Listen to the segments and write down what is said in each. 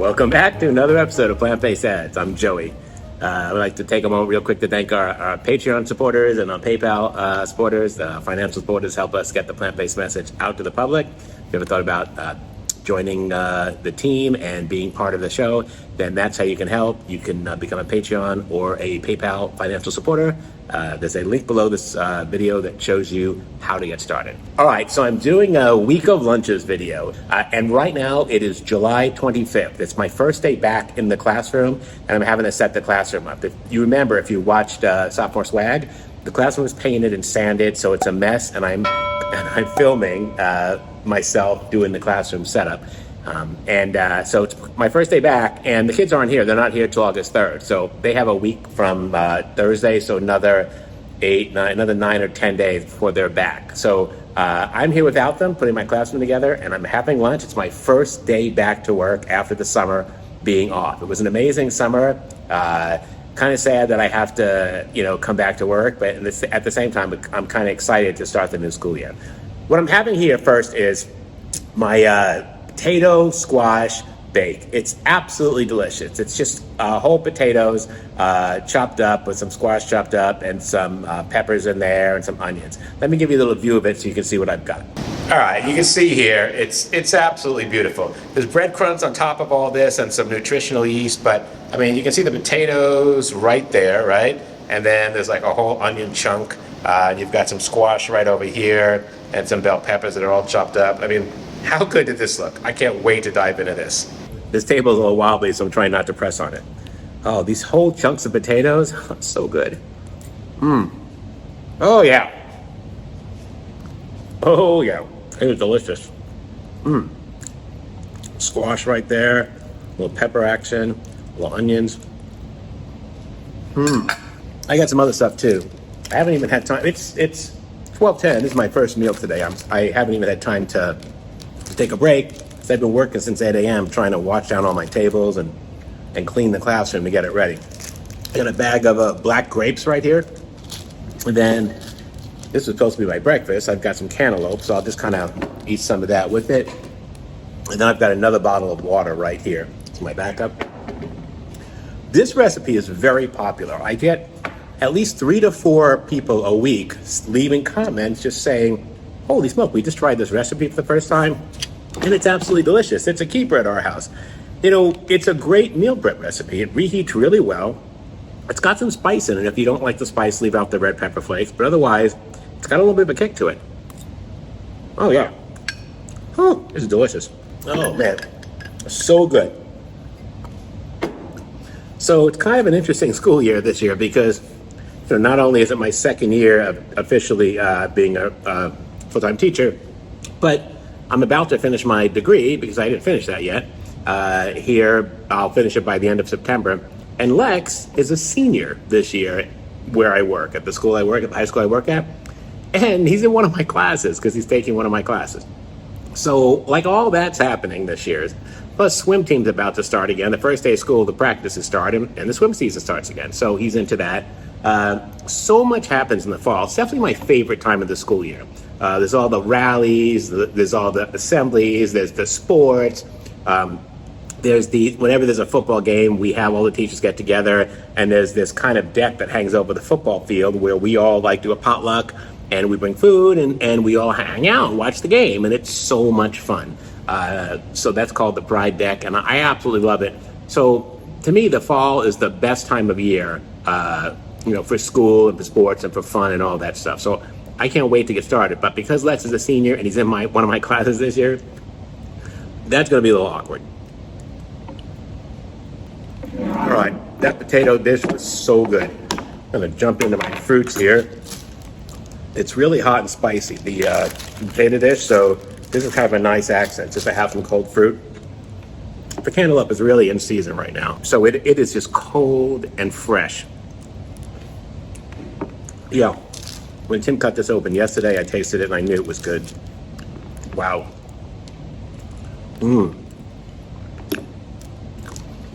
Welcome back to another episode of Plant-Based Ads. I'm Joey. I would like to take a moment real quick to thank our Patreon supporters and our PayPal supporters. Financial supporters help us get the plant-based message out to the public. If you ever thought about joining the team and being part of the show, then that's how you can help. You can become a Patreon or a PayPal financial supporter. There's a link below this video that shows you how to get started. All right, so I'm doing a week of lunches video, and right now it is July 25th. It's my first day back in the classroom, and I'm having to set the classroom up. If you remember, if you watched Sophomore Swag, the classroom was painted and sanded, so it's a mess, and I'm filming myself doing the classroom setup. So it's my first day back, and the kids aren't here. They're not here till August 3rd. So they have a week from Thursday, so another 9 or 10 days before they're back. So I'm here without them, putting my classroom together, and I'm having lunch. It's my first day back to work after the summer being off. It was an amazing summer. Kind of sad that I have to, come back to work, but at the same time, I'm kind of excited to start the new school year. What I'm having here first is my potato squash bake. It's absolutely delicious. It's just whole potatoes chopped up with some squash chopped up and some peppers in there and some onions. Let me give you a little view of it so you can see what I've got. All right, you can see here, it's absolutely beautiful. There's breadcrumbs on top of all this and some nutritional yeast, but I mean, you can see the potatoes right there, right? And then there's like a whole onion chunk. You've got some squash right over here and some bell peppers that are all chopped up. I mean, how good did this look? I can't wait to dive into this. This table is a little wobbly, so I'm trying not to press on it. Oh, these whole chunks of potatoes, so good. Oh yeah. Oh yeah, it was delicious. Squash right there, a little pepper action, little onions. I got some other stuff too. I haven't even had time. It's 12:10. This is my first meal today. I haven't even had time to take a break. I've been working since 8 a.m. trying to wash down all my tables and clean the classroom to get it ready. I got a bag of black grapes right here. And then this was supposed to be my breakfast. I've got some cantaloupe, so I'll just kind of eat some of that with it. And then I've got another bottle of water right here. It's my backup. This recipe is very popular. I get at least 3 to 4 people a week leaving comments just saying, holy smoke, we just tried this recipe for the first time, and it's absolutely delicious. It's a keeper at our house. It's a great meal prep recipe. It reheats really well. It's got some spice in it. If you don't like the spice, leave out the red pepper flakes, but otherwise, it's got a little bit of a kick to it. Oh yeah. Oh, this is delicious. Oh man, so good. So it's kind of an interesting school year this year because not only is it my second year of officially being a full-time teacher, but I'm about to finish my degree because I didn't finish that yet. Here, I'll finish it by the end of September. And Lexx is a senior this year where I work, at the school I work at, the high school I work at. And he's in one of my classes because he's taking one of my classes. So like all that's happening this year. Plus swim team's about to start again. The first day of school, the practices start and the swim season starts again. So he's into that. So much happens in the fall. It's definitely my favorite time of the school year. There's all the rallies, there's all the assemblies, there's the sports. Whenever there's a football game, we have all the teachers get together, and there's this kind of deck that hangs over the football field where we all do a potluck, and we bring food, and we all hang out and watch the game, and it's so much fun. So that's called the Pride Deck, and I absolutely love it. So to me, the fall is the best time of year, for school and for sports and for fun and all that stuff. So I can't wait to get started. But because Lexx is a senior and he's in one of my classes this year, that's going to be a little awkward. All right, that potato dish was so good. I'm going to jump into my fruits here. It's really hot and spicy, the potato dish, so this is kind of a nice accent just to have some cold fruit. The cantaloupe is really in season right now, so it is just cold and fresh. Yeah, when Tim cut this open yesterday, I tasted it and I knew it was good. Wow.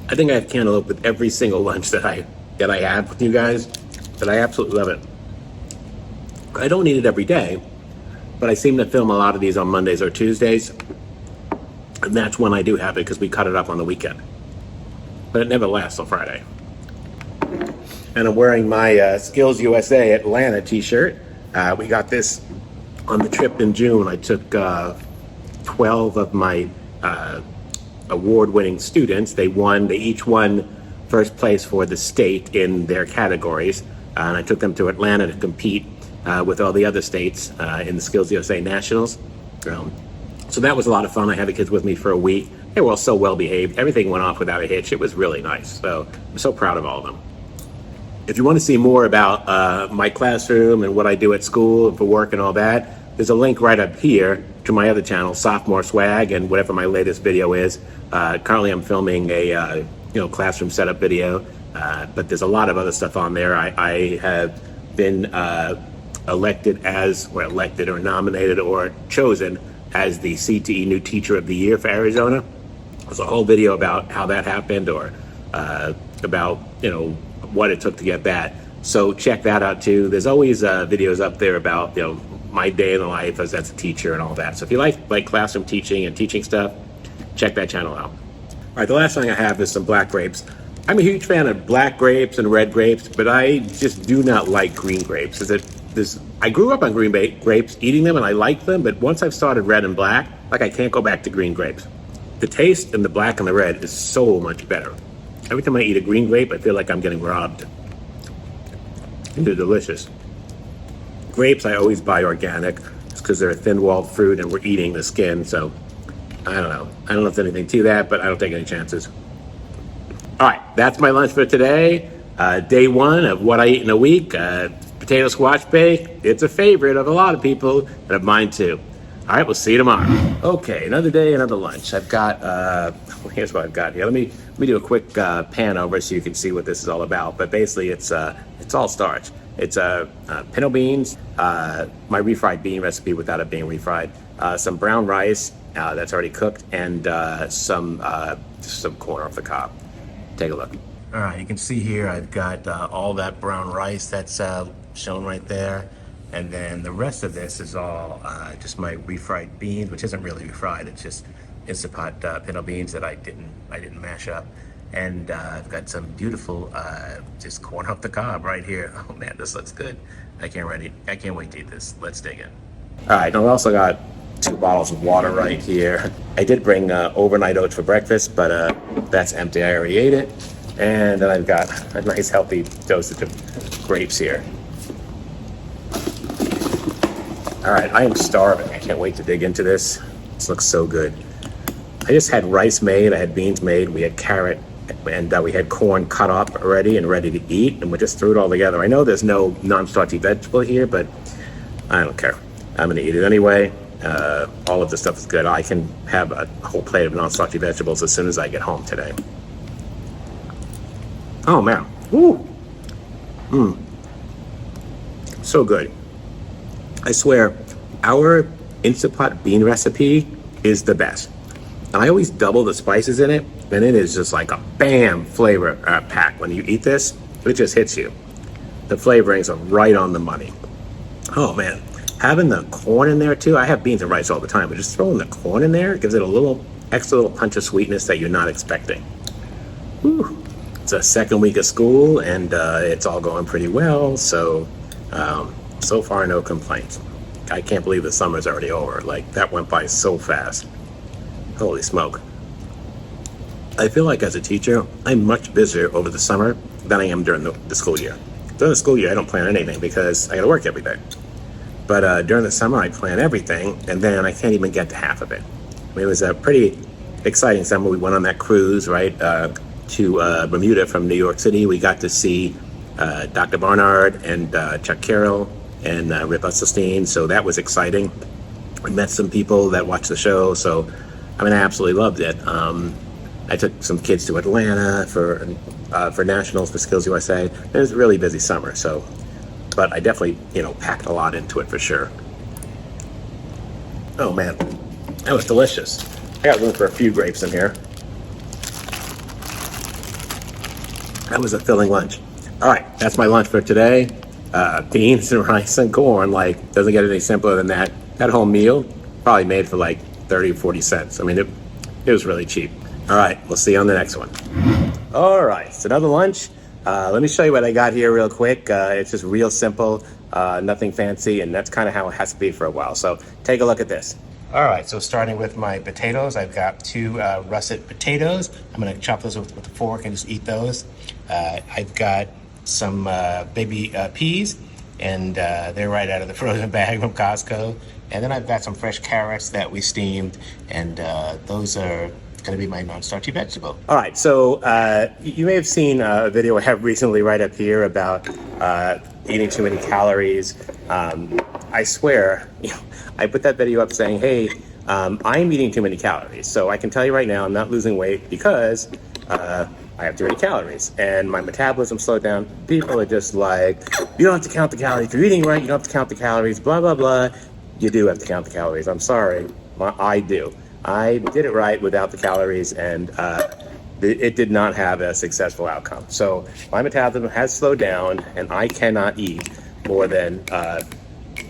I think I have cantaloupe with every single lunch that I have with you guys, but I absolutely love it. I don't eat it every day, but I seem to film a lot of these on Mondays or Tuesdays, and that's when I do have it because we cut it up on the weekend. but it never lasts till Friday. And I'm wearing my Skills USA Atlanta t-shirt. We got this on the trip in June. I took 12 of my award-winning students. They each won first place for the state in their categories. And I took them to Atlanta to compete with all the other states in the Skills USA Nationals. So that was a lot of fun. I had the kids with me for a week. They were all so well behaved. Everything went off without a hitch. It was really nice. So I'm so proud of all of them. If you want to see more about my classroom and what I do at school and for work and all that, there's a link right up here to my other channel, Sophomore Swag, and whatever my latest video is. Currently I'm filming a classroom setup video, but there's a lot of other stuff on there. I have been elected or nominated or chosen as the CTE New Teacher of the Year for Arizona. There's a whole video about how that happened, or about what it took to get that. So check that out too. There's always videos up there about my day in the life as a teacher and all that. So if you like classroom teaching and teaching stuff, check that channel out. All right, the last thing I have is some black grapes. I'm a huge fan of black grapes and red grapes, but I just do not like green grapes. I grew up on green grapes, eating them, and I like them, but once I've started red and black, I can't go back to green grapes. The taste in the black and the red is so much better. Every time I eat a green grape, I feel like I'm getting robbed. And they're delicious. Grapes, I always buy organic. It's because they're a thin-walled fruit and we're eating the skin, so I don't know. I don't know if there's anything to that, but I don't take any chances. All right, that's my lunch for today. Day one of what I eat in a week. Potato squash bake. It's a favorite of a lot of people, and of mine too. All right, we'll see you tomorrow. Okay, another day, another lunch. I've got, here's what I've got here. Let me do a quick pan over so you can see what this is all about. But basically, it's all starch. It's pinto beans, my refried bean recipe without it being refried, some brown rice that's already cooked, and some corn off the cob. Take a look. All right, you can see here I've got all that brown rice that's shown right there. And then the rest of this is all just my refried beans, which isn't really refried. It's just Instant Pot pinto beans that I didn't mash up. And I've got some beautiful just corn off the cob right here. Oh man, this looks good. I can't wait to eat this. Let's dig in. All right, and I also got 2 bottles of water right here. I did bring overnight oats for breakfast, but that's empty. I already ate it. And then I've got a nice healthy dosage of grapes here. All right, I am starving. I can't wait to dig into this. This looks so good. I just had rice made, I had beans made, we had carrot, and we had corn cut up already and ready to eat, and we just threw it all together. I know there's no non-starchy vegetable here, but I don't care. I'm gonna eat it anyway. All of this stuff is good. I can have a whole plate of non-starchy vegetables as soon as I get home today. Oh man, woo! So good. I swear, our Instant Pot bean recipe is the best. And I always double the spices in it, and it is just like a bam flavor pack. When you eat this, it just hits you. The flavorings are right on the money. Oh man, having the corn in there too. I have beans and rice all the time, but just throwing the corn in there gives it a extra little punch of sweetness that you're not expecting. Whew. It's a second week of school, and it's all going pretty well, so so far no complaints. I can't believe the summer's already over. Like, that went by so fast. Holy smoke. I feel like as a teacher, I'm much busier over the summer than I am during the school year. During the school year, I don't plan anything because I gotta work every day. But during the summer, I plan everything, and then I can't even get to half of it. I mean, it was a pretty exciting summer. We went on that cruise, right, to Bermuda from New York City. We got to see Dr. Barnard and Chuck Carroll and Rip Usselstein, so that was exciting. We met some people that watched the show, so I mean, I absolutely loved it. I took some kids to Atlanta for nationals for Skills USA. It was a really busy summer, so, but I definitely, packed a lot into it for sure. Oh man, that was delicious. I got room for a few grapes in here. That was a filling lunch. All right, that's my lunch for today. Beans and rice and corn, doesn't get any simpler than that. That whole meal probably made for 30 or 40 cents. I mean, it was really cheap. All right, we'll see you on the next one. All right, so another lunch. Let me show you what I got here real quick. It's just real simple, nothing fancy, and that's kind of how it has to be for a while. So take a look at this. All right, so starting with my potatoes, I've got two russet potatoes. I'm gonna chop those with a fork and just eat those. I've got some baby peas, and they're right out of the frozen bag from Costco. And then I've got some fresh carrots that we steamed, and those are going to be my non-starchy vegetable. All right, so you may have seen a video I have recently right up here about eating too many calories. I swear, I put that video up saying, hey, I'm eating too many calories. So I can tell you right now, I'm not losing weight because I have too many calories and my metabolism slowed down. People are just like, you don't have to count the calories. If you're eating right, you don't have to count the calories, blah, blah, blah. You do have to count the calories. I'm sorry, I do. I did it right without the calories, and it did not have a successful outcome. So my metabolism has slowed down, and I cannot eat more than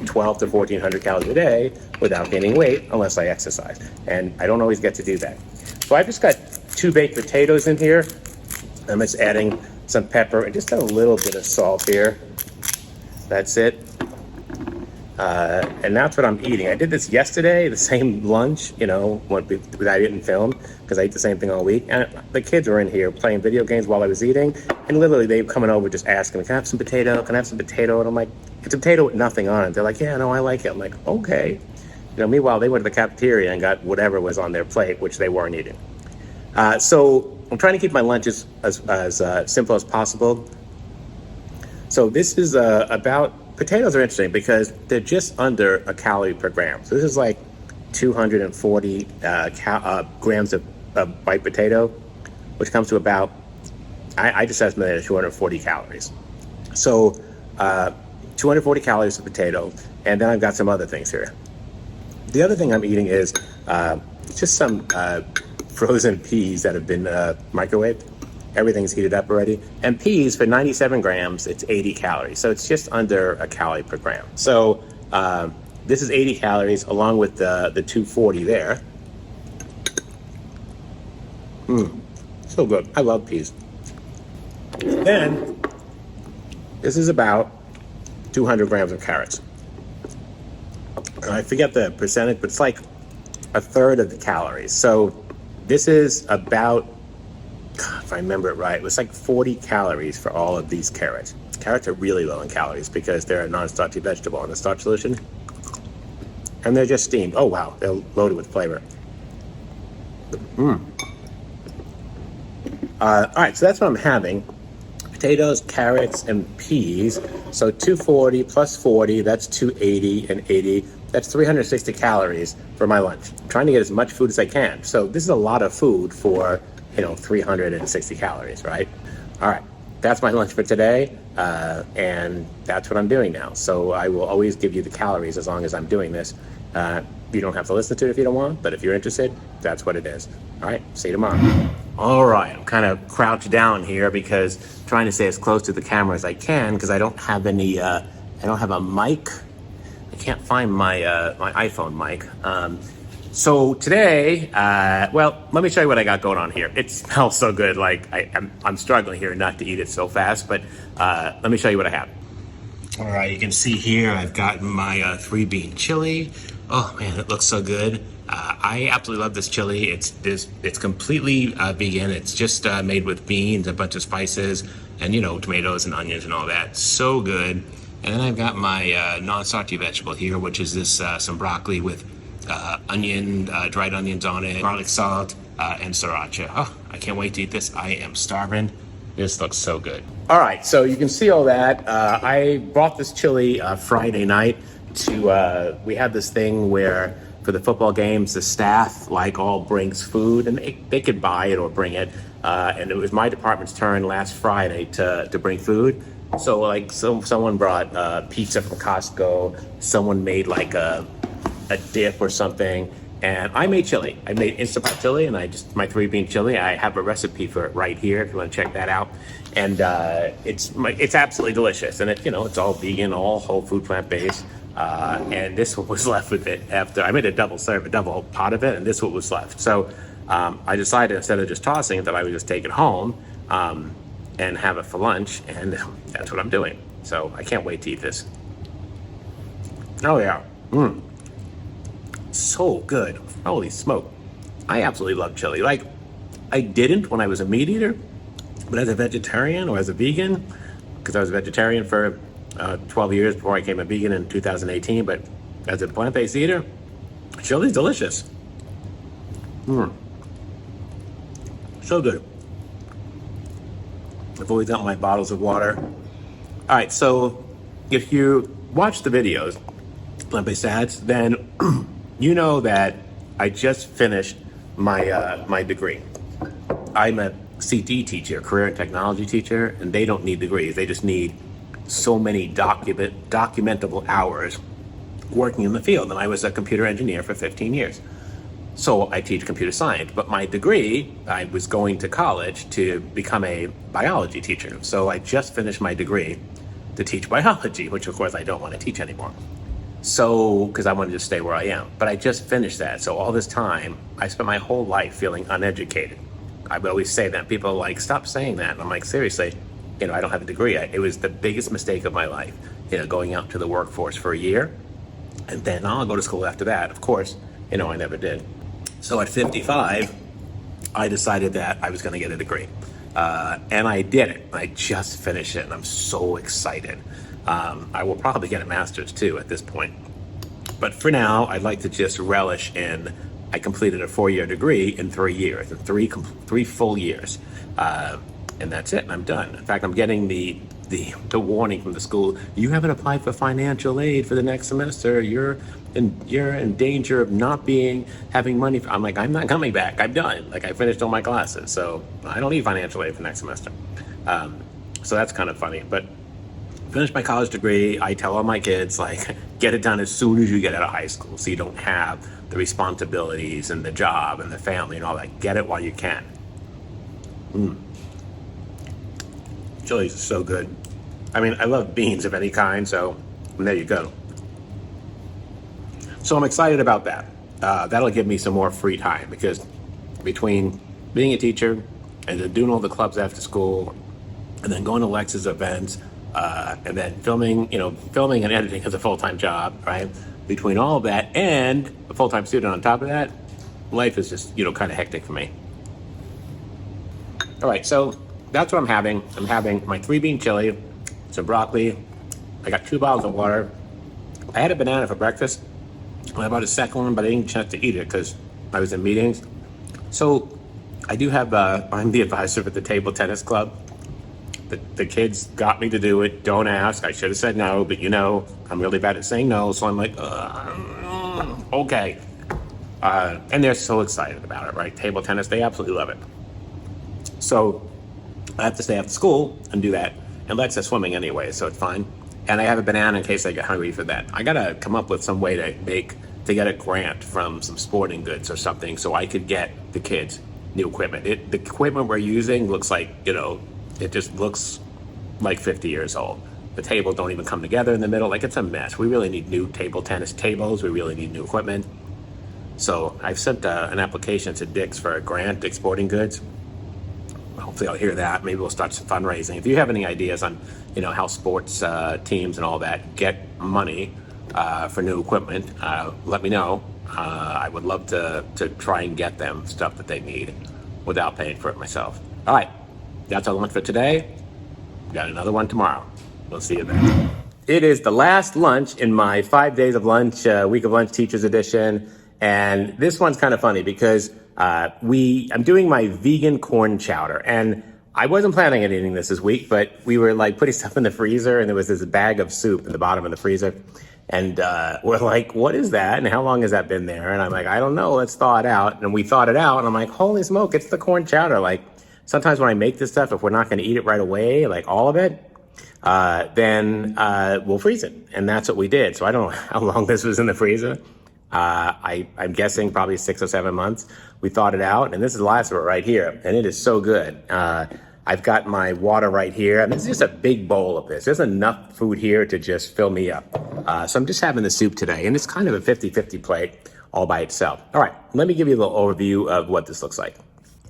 12 to 1,400 calories a day without gaining weight unless I exercise. And I don't always get to do that. So I've just got two baked potatoes in here. I'm just adding some pepper and just a little bit of salt here. That's it. And that's what I'm eating. I did this yesterday, the same lunch, that I didn't film because I ate the same thing all week. And the kids were in here playing video games while I was eating. And literally they were coming over just asking me, can I have some potato? Can I have some potato? And I'm like, it's a potato with nothing on it. They're like, yeah, no, I like it. I'm like, okay. Meanwhile, they went to the cafeteria and got whatever was on their plate, which they weren't eating. So I'm trying to keep my lunches as simple as possible. So this is potatoes are interesting because they're just under a calorie per gram. So this is like 240 grams of white potato, which comes to about, I just estimated 240 calories. So 240 calories of potato, and then I've got some other things here. The other thing I'm eating is just some frozen peas that have been microwaved. Everything's heated up already. And peas, for 97 grams, it's 80 calories. So it's just under a calorie per gram. So this is 80 calories along with the 240 there. So good. I love peas. Then, this is about 200 grams of carrots. I forget the percentage, but it's like a third of the calories. So this is about, if I remember it right, it was like 40 calories for all of these carrots. Carrots are really low in calories because they're a non-starchy vegetable in the starch solution. And they're just steamed. Oh, wow. They're loaded with flavor. All right, so that's what I'm having. Potatoes, carrots, and peas. So 240 plus 40, that's 280, and 80. That's 360 calories for my lunch. I'm trying to get as much food as I can. So this is a lot of food for 360 calories, right? All right, that's my lunch for today, and that's what I'm doing now. So I will always give you the calories as long as I'm doing this. You don't have to listen to it if you don't want, but if you're interested, that's what it is. All right, see you tomorrow. All right, I'm kind of crouched down here because I'm trying to stay as close to the camera as I can because I don't have any, I don't have a mic. I can't find my iPhone mic. So today, well, let me show you what I got going on here. It smells so good, like I'm struggling here not to eat it so fast, but let me show you what I have. All right, you can see here I've got my 3-bean chili. Oh man, it looks so good. I absolutely love this chili. It's completely vegan. It's just made with beans, a bunch of spices, and tomatoes and onions and all that. So good. And then I've got my non-starchy vegetable here, which is this some broccoli with dried onions on it, garlic salt, and sriracha. Oh, I can't wait to eat this. I am starving. This looks so good. All right, so you can see all that. I bought this chili Friday night we had this thing where for the football games, the staff all brings food and they could buy it or bring it. And it was my department's turn last Friday to bring food. So someone brought pizza from Costco. Someone made a dip or something, and I made chili. I made Instapot chili, and my 3-bean chili. I have a recipe for it right here if you want to check that out. And it's absolutely delicious, and it's all vegan, all whole food, plant-based. And this one was left with it after I made a double pot of it, and this one was left. So I decided instead of just tossing it that I would just take it home. and have it for lunch, and that's what I'm doing. So I can't wait to eat this. Oh yeah, so good. Holy smoke. I absolutely love chili. Like, I didn't when I was a meat eater, but as a vegetarian or as a vegan, because I was a vegetarian for 12 years before I became a vegan in 2018, but as a plant-based eater, chili's delicious. So good. I've always got my bottles of water. All right, so if you watch the videos, plant-based ads, then you know that I just finished my my degree. I'm a CT teacher, career and technology teacher, and they don't need degrees. They just need so many documentable hours working in the field. And I was a computer engineer for 15 years. So I teach computer science, but my degree, I was going to college to become a biology teacher. So I just finished my degree to teach biology, which of course I don't want to teach anymore. So, because I wanted to stay where I am, but I just finished that. So all this time, I spent my whole life feeling uneducated. I would always say that. People are like, stop saying that. And I'm like, seriously, I don't have a degree. It was the biggest mistake of my life, going out to the workforce for a year. And then I'll go to school after that. Of course, I never did. So at 55, I decided that I was going to get a degree. And I did it. I just finished it, and I'm so excited. I will probably get a master's too at this point. But for now, I'd like to just relish in, I completed a 4-year degree in 3 years, in three full years. And that's it, and I'm done. In fact, I'm getting the warning from the school, you haven't applied for financial aid for the next semester. You're in danger of not having money. I'm like, I'm not coming back. I'm done. Like, I finished all my classes, so I don't need financial aid for next semester. So that's kind of funny. But finished my college degree. I tell all my kids, like, get it done as soon as you get out of high school, so you don't have the responsibilities and the job and the family and all that. Get it while you can. Chili's is so good. I mean, I love beans of any kind, so there you go. So I'm excited about that. That'll give me some more free time, because between being a teacher and then doing all the clubs after school and then going to Lexx's events and then filming and editing as a full-time job, right? Between all of that and a full-time student on top of that, life is just, kind of hectic for me. All right, so that's what I'm having. I'm having my 3-bean chili, some broccoli. I got 2 bottles of water. I had a banana for breakfast. I bought a second one, but I didn't get a chance to eat it because I was in meetings. So I do have, I'm the advisor for the table tennis club. The kids got me to do it. Don't ask. I should have said no, but I'm really bad at saying no. So I'm like, okay. And they're so excited about it, right? Table tennis, they absolutely love it. So I have to stay after school and do that. And Lexx is swimming anyway, so it's fine. And I have a banana in case I get hungry for that. I gotta come up with some way to get a grant from some sporting goods or something so I could get the kids new equipment. The equipment we're using looks like, it just looks like 50 years old. The tables don't even come together in the middle. Like, it's a mess. We really need new table tennis tables. We really need new equipment. So I've sent an application to Dick's for a grant, Dick's Sporting Goods. Hopefully I'll hear that. Maybe we'll start some fundraising. If you have any ideas on, how sports teams and all that get money for new equipment, let me know. I would love to try and get them stuff that they need without paying for it myself. All right, that's our lunch for today. Got another one tomorrow. We'll see you then. It is the last lunch in my 5 days of lunch, week of lunch teachers edition. And this one's kind of funny because I'm doing my vegan corn chowder, and I wasn't planning on eating this week, but we were like putting stuff in the freezer, and there was this bag of soup in the bottom of the freezer, and we're like, what is that, and how long has that been there? And I'm like, I don't know, let's thaw it out. And we thawed it out, and I'm like, holy smoke, it's the corn chowder. Like, sometimes when I make this stuff, if we're not going to eat it right away, like all of it, then we'll freeze it, and that's what we did. So I don't know how long this was in the freezer. I'm guessing probably 6 or 7 months. We thawed it out, and this is the last of it right here, and it is so good. I've got my water right here. I mean, it's just a big bowl of this. There's enough food here to just fill me up. So I'm just having the soup today, and it's kind of a 50-50 plate all by itself. All right, let me give you a little overview of what this looks like.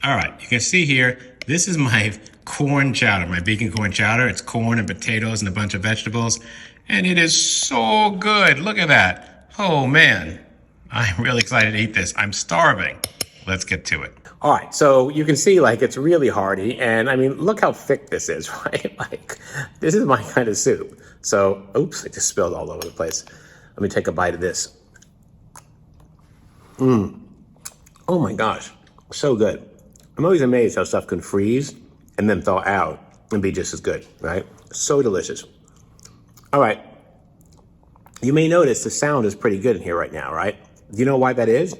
All right, you can see here, This is my corn chowder, my vegan corn chowder. It's corn and potatoes and a bunch of vegetables. And it is so good. Look at that. Oh man, I'm really excited to eat this. I'm starving. Let's get to it. All right, so you can see like it's really hearty. And I mean, look how thick this is, right? Like this is my kind of soup. So, oops, it just spilled all over the place. Let me take a bite of this. Oh my gosh, so good. I'm always amazed how stuff can freeze and then thaw out and be just as good, right? So delicious. All right, you may notice the sound is pretty good in here right now, right? Do you know why that is?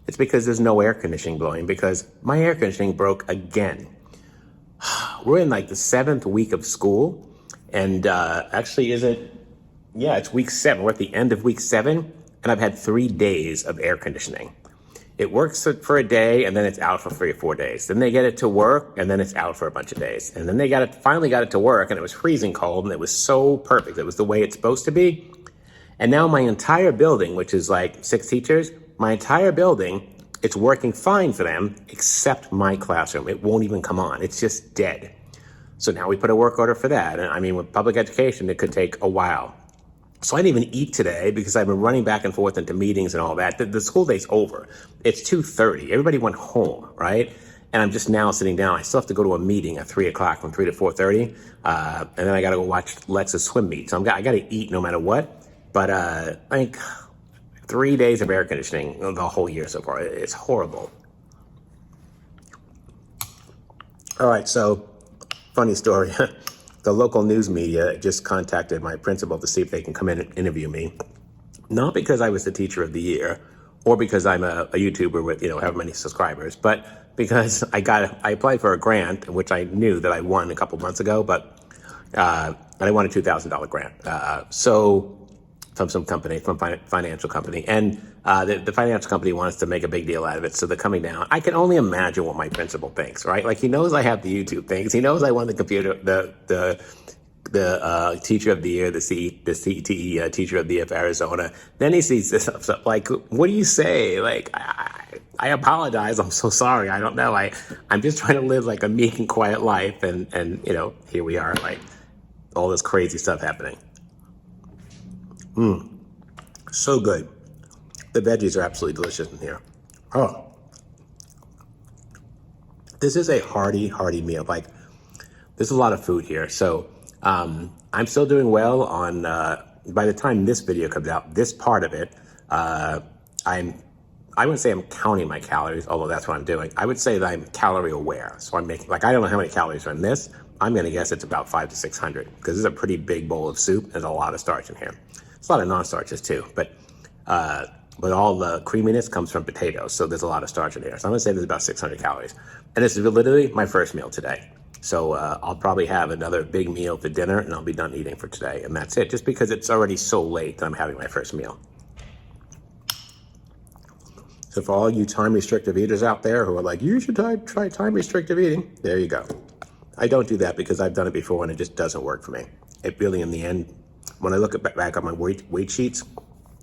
It's because there's no air conditioning blowing, because my air conditioning broke again. We're in like the 7th week of school, and actually it's week 7. We're at the end of week 7, and I've had 3 days of air conditioning. It works for a day, and then it's out for 3 or 4 days. Then they get it to work, and then it's out for a bunch of days. And then they finally got it to work, and it was freezing cold, and it was so perfect. It was the way it's supposed to be. And now my entire building, which is like 6 teachers, my entire building, it's working fine for them, except my classroom. It won't even come on. It's just dead. So now we put a work order for that. And I mean, with public education, it could take a while. So I didn't even eat today because I've been running back and forth into meetings and all that. The school day's over. It's 2:30. Everybody went home, right? And I'm just now sitting down. I still have to go to a meeting at 3 o'clock from 3 to 4:30. And then I got to go watch Lex's swim meet. So I got to eat no matter what. But I think 3 days of air conditioning the whole year so far. It's horrible. All right, so funny story. The local news media just contacted my principal to see if they can come in and interview me. Not because I was the teacher of the year or because I'm a YouTuber with, however many subscribers, but because I applied for a grant, which I knew that I won a couple months ago, but I won a $2,000 grant. From some company, from financial company. And the financial company wants to make a big deal out of it, so they're coming down. I can only imagine what my principal thinks, right? Like, he knows I have the YouTube things. He knows I won the teacher of the year, the CTE teacher of the year for Arizona. Then he sees this stuff like, what do you say? Like, I apologize. I'm so sorry. I don't know. I'm just trying to live like a meek and quiet life. And here we are, like all this crazy stuff happening. So good. The veggies are absolutely delicious in here. Oh, this is a hearty meal. Like, there's a lot of food here. So I'm still doing well on, by the time this video comes out, this part of it, I wouldn't say I'm counting my calories, although that's what I'm doing. I would say that I'm calorie aware. So I'm making, like, I don't know how many calories are in this. I'm going to guess it's about 500 to 600 because this is a pretty big bowl of soup. There's a lot of starch in here. There's a lot of non-starches too, but all the creaminess comes from potatoes, so there's a lot of starch in here. So I'm gonna say there's about 600 calories. And this is literally my first meal today. So I'll probably have another big meal for dinner, and I'll be done eating for today, and that's it, just because it's already so late that I'm having my first meal. So for all you time-restrictive eaters out there who are like, you should try time-restrictive eating, there you go. I don't do that because I've done it before, and it just doesn't work for me. It really, in the end, when I look back on my weight sheets,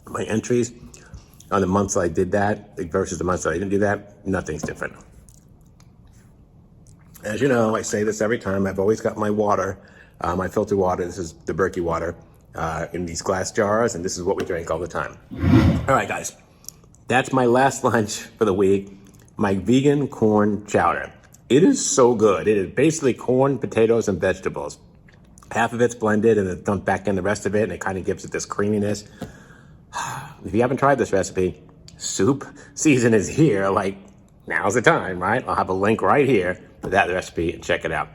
my entries, on the months I did that versus the months that I didn't do that, nothing's different. As you know, I say this every time, I've always got my water, my filtered water, this is the Berkey water, in these glass jars, and this is what we drink all the time. All right, guys, that's my last lunch for the week, my vegan corn chowder. It is so good. It is basically corn, potatoes, and vegetables. Half of it's blended and then dumped back in the rest of it, and it kind of gives it this creaminess. If you haven't tried this recipe, soup season is here. Like, now's the time, right? I'll have a link right here for that recipe and check it out.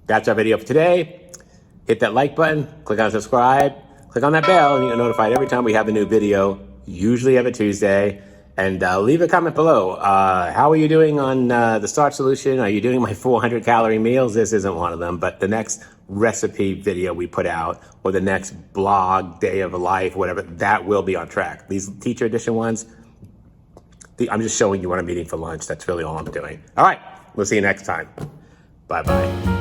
That's our video for today. Hit that like button, click on subscribe, click on that bell, and you get notified every time we have a new video, usually every Tuesday. And leave a comment below. How are you doing on the starch solution? Are you doing my 400 calorie meals? This isn't one of them, but the next recipe video we put out, or the next blog, day of a life, whatever, that will be on track. These teacher edition ones, I'm just showing you what I'm eating for lunch. That's really all I'm doing. All right, we'll see you next time. Bye-bye.